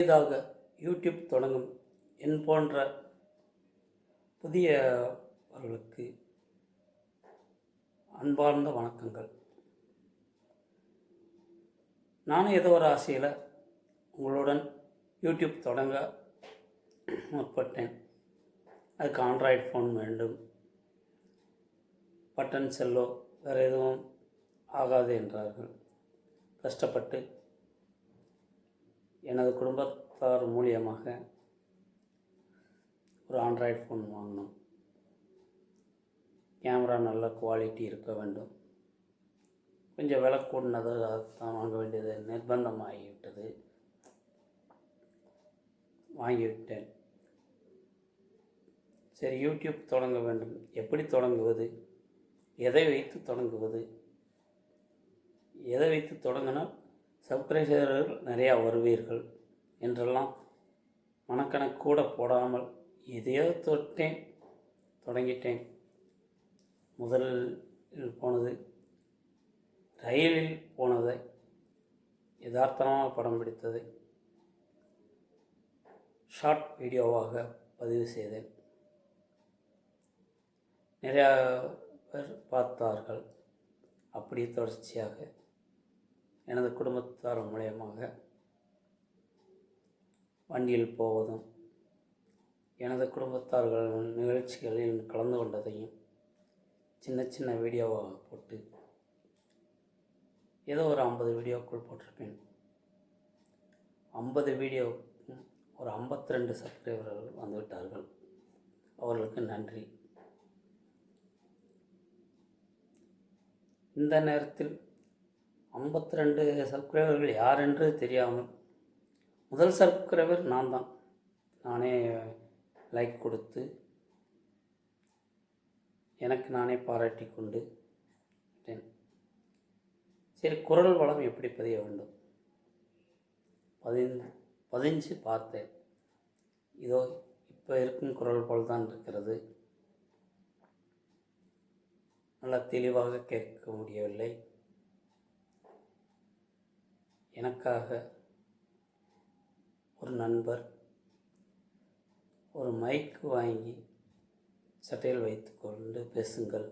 புதிதாக யூடியூப் தொடங்கும் என் போன்ற புதியவர்களுக்கு அன்பார்ந்த வணக்கங்கள். நானும் ஏதோ ஒரு ஆசையில் உங்களுடன் யூடியூப் தொடங்க முற்பட்டேன். அதுக்கு ஆண்ட்ராய்டு ஃபோன் வேண்டும், பட்டன் செல்லோ வேறு எதுவும் ஆகாது என்றார்கள். கஷ்டப்பட்டு எனது குடும்பத்தார் மூலியமாக ஒரு ஆண்ட்ராய்டு ஃபோன் வாங்கினோம். கேமரா நல்ல குவாலிட்டி இருக்க வேண்டும். கொஞ்சம் விலை கூடினதாக தான் வாங்க வேண்டியது நிர்பந்தமாகிவிட்டது. வாங்கிவிட்டேன். சரி, யூடியூப் தொடங்க வேண்டும். எப்படி தொடங்குவது? எதை வைத்து தொடங்குவது? எதை வைத்து தொடங்கினால் சப்ஸ்கிரைபர்கள் நிறையா வருவீர்கள் என்றெல்லாம் மனக்கணக்கு கூட போடாமல் எதையோ தொடங்கிட்டேன். முதலில் போனது ரயிலில் போனதை யதார்த்தமாக படம் பிடித்ததை ஷார்ட் வீடியோவாக பதிவு செய்தேன். நிறையா பேர் பார்த்தார்கள். அப்படி தொடர்ச்சியாக எனது குடும்பத்தார் மூலயமாக வண்டியில் போவதும் எனது குடும்பத்தார்கள் நிகழ்ச்சிகளில் கலந்து கொண்டதையும் சின்ன சின்ன வீடியோவாக போட்டு ஏதோ ஒரு 50 வீடியோக்குள் போட்டிருப்பேன். 50 வீடியோவுக்கும் ஒரு 52 சப்ஸ்கிரைபர்கள் வந்துவிட்டார்கள். அவர்களுக்கு நன்றி. இந்த நேரத்தில் 52 சப்ஸ்கிரைபர்கள் யார் என்று தெரியாமல், முதல் சப்ஸ்கிரைபர் நான் தான். நானே லைக் கொடுத்து எனக்கு நானே பாராட்டி கொண்டு விட்டேன். சரி, குரல் வளம் எப்படி பதிய வேண்டும் பதிஞ்சு பார்த்தேன். இதோ இப்போ இருக்கும் குரல் போல் தான் இருக்கிறது. நல்லா தெளிவாக கேட்க முடியவில்லை. எனக்காக ஒரு நண்பர் ஒரு மைக்கு வாங்கி சட்டையில் வைத்துக்கொண்டு பேசுங்கள்,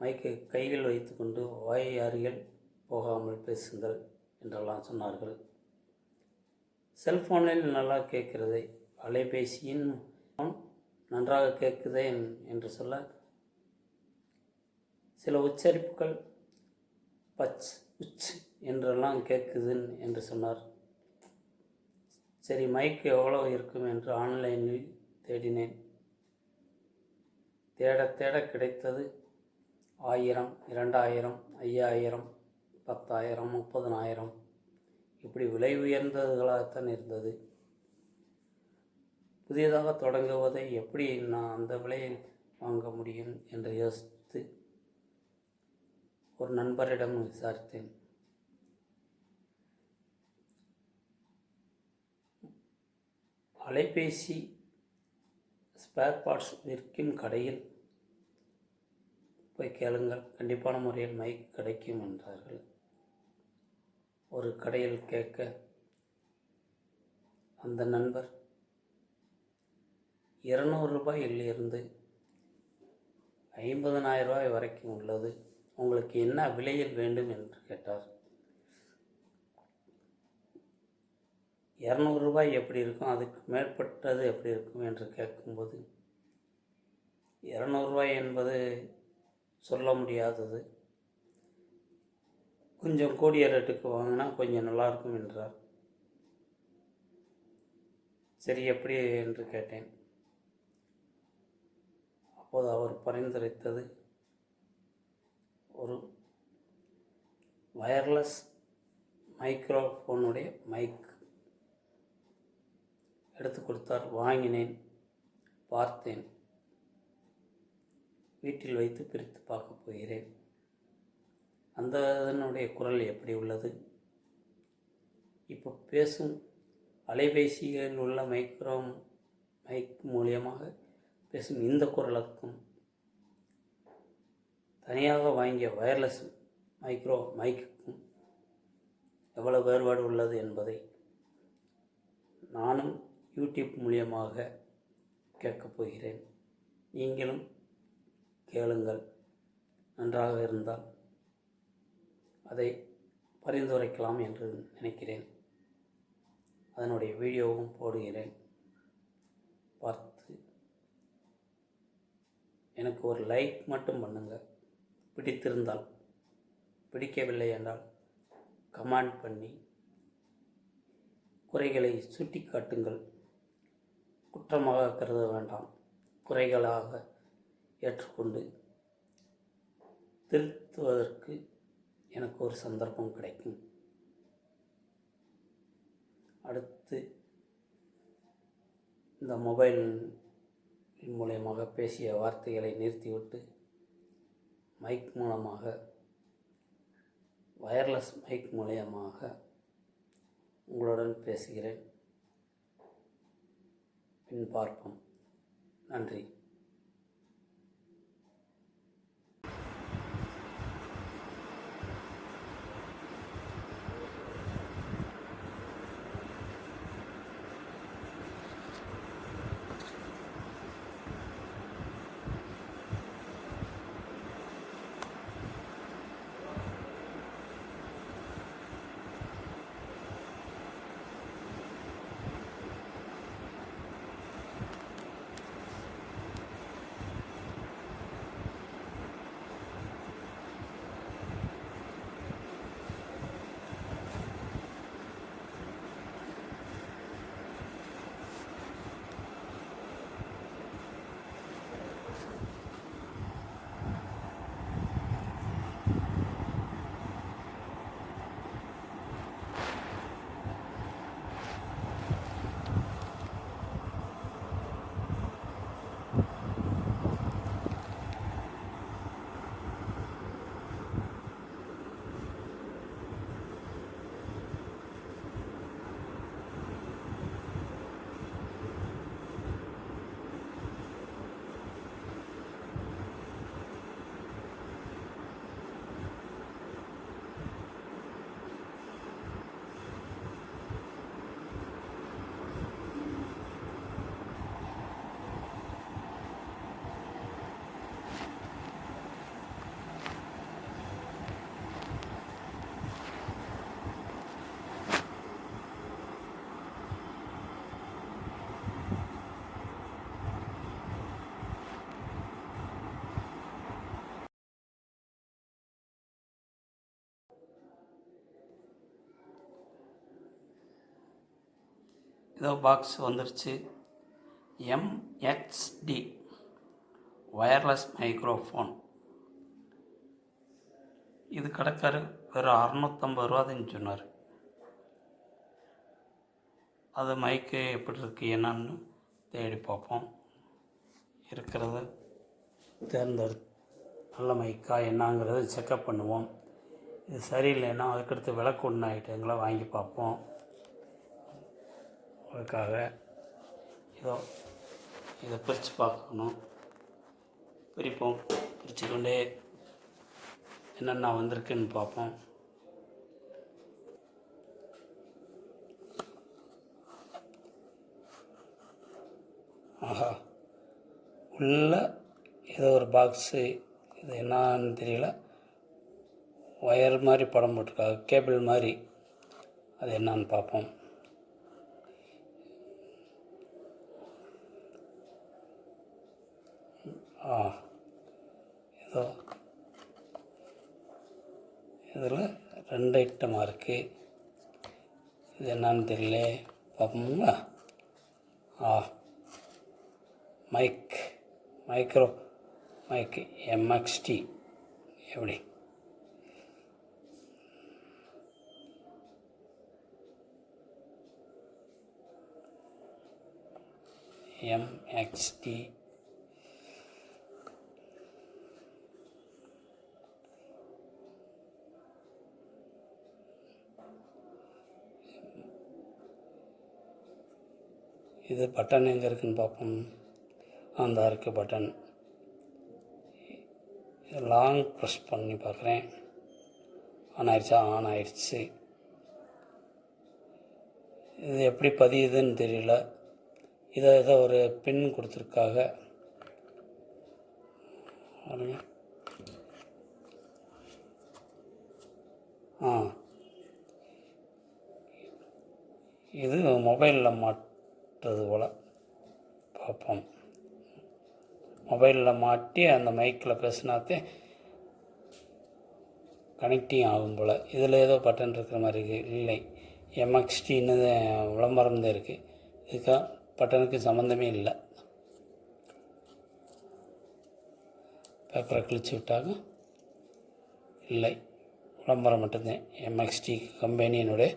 மைக்கை கையில் வைத்துக்கொண்டு வாய் அருகில் போகாமல் பேசுங்கள் என்றெல்லாம் சொன்னார்கள். செல்ஃபோனில் நல்லா கேட்கிறதே, அலைபேசியின் நன்றாக கேட்குதே என்று சொல்ல சில உச்சரிப்புகள் பச் உச் என்றெல்லாம் கேட்குது என்று சொன்னார். சரி, மைக் எவ்வளோ இருக்கும் என்று ஆன்லைனில் தேடினேன். தேட கிடைத்தது 1000, 2000, 5000, 10,000, 30,000 இப்படி விலை உயர்ந்ததுகளாகத்தான் இருந்தது. புதியதாக தொடங்குவதை எப்படி நான் அந்த விலையில் வாங்க முடியும் என்று யோசித்து ஒரு நண்பரிடம் விசாரித்தேன். அலைபேசி ஸ்பேர் பார்ட்ஸ் விற்கும் கடையில் போய் கேளுங்கள், கண்டிப்பான முறையில் மைக் கிடைக்கும் என்றார்கள். ஒரு கடையில் கேட்க அந்த நண்பர் 200 ரூபாயிலிருந்து 50,000 ரூபாய் வரைக்கும் உள்ளது, உங்களுக்கு என்ன விலையில் வேண்டும் என்று கேட்டார். 200 ரூபாய் எப்படி இருக்கும், அதுக்கு மேற்பட்டது எப்படி இருக்கும் என்று கேட்கும்போது 200 ரூபாய் என்பது சொல்ல முடியாதது. கொஞ்சம் கூடிய ரேட்டுக்கு வாங்கினா கொஞ்சம் நல்லாயிருக்கும் என்றார். சரி, எப்படி என்று கேட்டேன். அப்போது அவர் பரிந்துரைத்தது ஒரு வயர்லெஸ் மைக்ரோஃபோனுடைய மைக் எடுத்து கொடுத்தார். வாங்கினேன், பார்த்தேன், வீட்டில் வைத்து பிரித்து பார்க்க போகிறேன். அந்த இதனுடைய குரல் எப்படி உள்ளது, இப்போ பேசும் அலைபேசியில் உள்ள மைக் மூலியமாக பேசும் இந்த குரலுக்கும் தனியாக வாங்கிய வயர்லெஸ் மைக்குக்கும் எவ்வளவு வேறுபாடு உள்ளது என்பதை நானும் யூடியூப் மூலியமாக கேட்கப் போகிறேன். நீங்களும் கேளுங்கள். நன்றாக இருந்தால் அதை பரிந்துரைக்கலாம் என்று நினைக்கிறேன். அதனுடைய வீடியோவும் போடுகிறேன். பார்த்து எனக்கு ஒரு லைக் மட்டும் பண்ணுங்கள். பிடித்திருந்தால். பிடிக்கவில்லை என்றால் கமெண்ட் பண்ணி குறைகளை சுட்டி காட்டுங்கள். குற்றமாக கருத வேண்டாம். குறைகளாக ஏற்றுக்கொண்டு திருத்துவதற்கு எனக்கு ஒரு சந்தர்ப்பம் கிடைக்கும். அடுத்து இந்த மொபைல் மூலயமாக பேசிய வார்த்தைகளை நிறுத்திவிட்டு மைக் மூலமாக, வயர்லெஸ் மைக் மூலயமாக உங்களுடன் பேசுகிறேன். பின் பார்ப்போம். நன்றி. இதோ பாக்ஸ் வந்துருச்சு. MXD wireless microphone. இது கடைக்காரர் வெறும் 650 ரூபா தான் சொன்னார். அது மைக்கு எப்படி இருக்குது என்னன்னு தேடி பார்ப்போம். இருக்கிறத தேர்ந்தெடுத்து நல்ல மைக்கா என்னங்கிறத செக்கப் பண்ணுவோம். இது சரியில்லைன்னா அதுக்கடுத்து விளக்கு ஒன்று ஐட்டங்களை வாங்கி பார்ப்போம். அதுக்காக இதை பிரித்து பார்க்கணும். பிரிப்போம். பிரிச்சுக்கொண்டே என்னென்ன வந்திருக்குன்னு பார்ப்போம். ஆஹா, உள்ள ஏதோ ஒரு பாக்ஸு. இது என்னன்னு தெரியல. ஒயர் மாதிரி படம் போட்டிருக்காங்க, கேபிள் மாதிரி. அது என்னன்னு பார்ப்போம். ஏதோ இதில் 2 ஐட்டமாக இருக்குது. இது என்னன்னு தெரியல. பார்ப்போங்களா? Micro mic MXD. எப்படி MXD இது பட்டன் எங்கே இருக்குதுன்னு பார்ப்போம். அந்த இருக்குது பட்டன். லாங் ப்ரெஸ் பண்ணி பார்க்குறேன். ஆன் ஆயிடுச்சா? ஆன் ஆயிடுச்சு. இது எப்படி பதியுதுன்னு தெரியல. இதை ஏதோ ஒரு பின் கொடுத்துருக்காங்க. இது மொபைலில் மாட்டுறது போல். பார்ப்போம். மொபைலில் மாட்டி அந்த மைக்கில் பேசினாத்தே கனெக்டிங் ஆகும் போல். இதில் ஏதோ பட்டன் இருக்கிற மாதிரி இருக்குது. இல்லை, MXTன்னு விளம்பரம் தான் இருக்குது. இதுக்காக பட்டனுக்கு சம்மந்தமே இல்லை. பேப்பரை கிழிச்சு விட்டாங்க. இல்லை, விளம்பரம் மட்டும்தான். MXT கம்பெனியினுடைய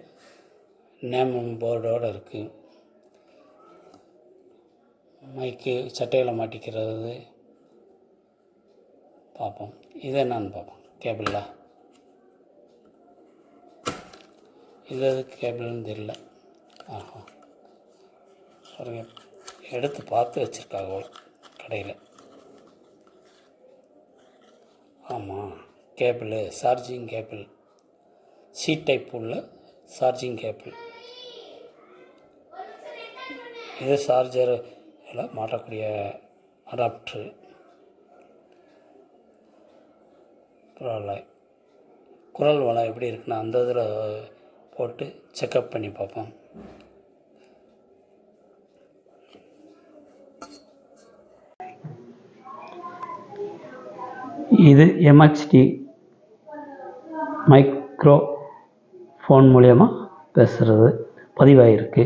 நேம் போர்டோடு இருக்குது. மைக்கு சட்டையில் மாட்டிக்கிறது. பார்ப்போம். இது என்னன்னு பார்ப்போம். கேபிளா? இது எதுக்கு கேபிள்னு தெரியல. பாருங்க, எடுத்து பார்த்து வச்சுருக்காங்க கடையில். ஆமாம், cable, charging cable, C type உள்ள சார்ஜிங் கேபிள். இது சார்ஜர் எல்லாம் மாட்டக்கூடிய அடாப்டரு. பரவாயில்ல. குரல் வளம் எப்படி இருக்குன்னா அந்த இதில் போட்டு செக்கப் பண்ணி பார்ப்போம். இது MXT மைக்ரோ ஃபோன் மூலயமா பேசுகிறது பதிவாகிருக்கு.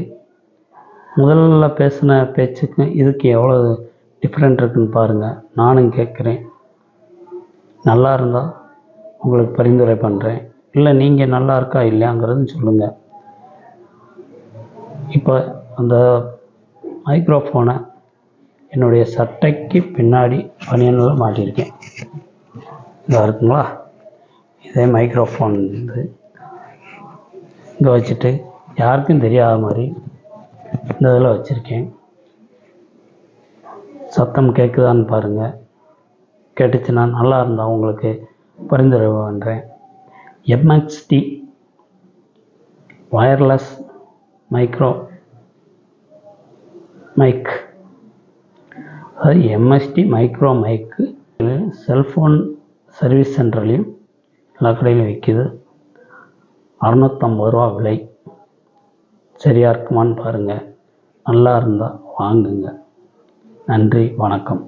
முதல்ல பேசின பேச்சுக்கு இதுக்கு எவ்வளோ டிஃப்ரெண்ட் இருக்குதுன்னு பாருங்கள். நானும் கேட்குறேன். நல்லா இருந்தால் உங்களுக்கு பரிந்துரை பண்ணுறேன். இல்லை நீங்கள் நல்லா இருக்கா இல்லையாங்கிறதுன்னு சொல்லுங்கள். இப்போ அந்த மைக்ரோஃபோனை என்னுடைய சட்டைக்கு பின்னாடி பனியனில் மாட்டியிருக்கேன். இதாக இருக்குங்களா? இதே மைக்ரோஃபோன் இங்கே வச்சுட்டு யாருக்கும் தெரியாத மாதிரி இந்த இதில் வச்சுருக்கேன். சத்தம் கேட்குதான்னு பாருங்கள். கேட்டுச்சுன்னா நல்லா இருந்தால் உங்களுக்கு பரிந்துரை பண்ணுறேன். MXT wireless micro mic. அது MXT micro mic cellphone service சென்டர்லேயும் எல்லா கடையிலும் விற்கிது. 650 ரூபா விலை. சரியாக இருக்குமான்னு பாருங்கள். நல்லா இருந்தால் வாங்குங்க. நன்றி, வணக்கம்.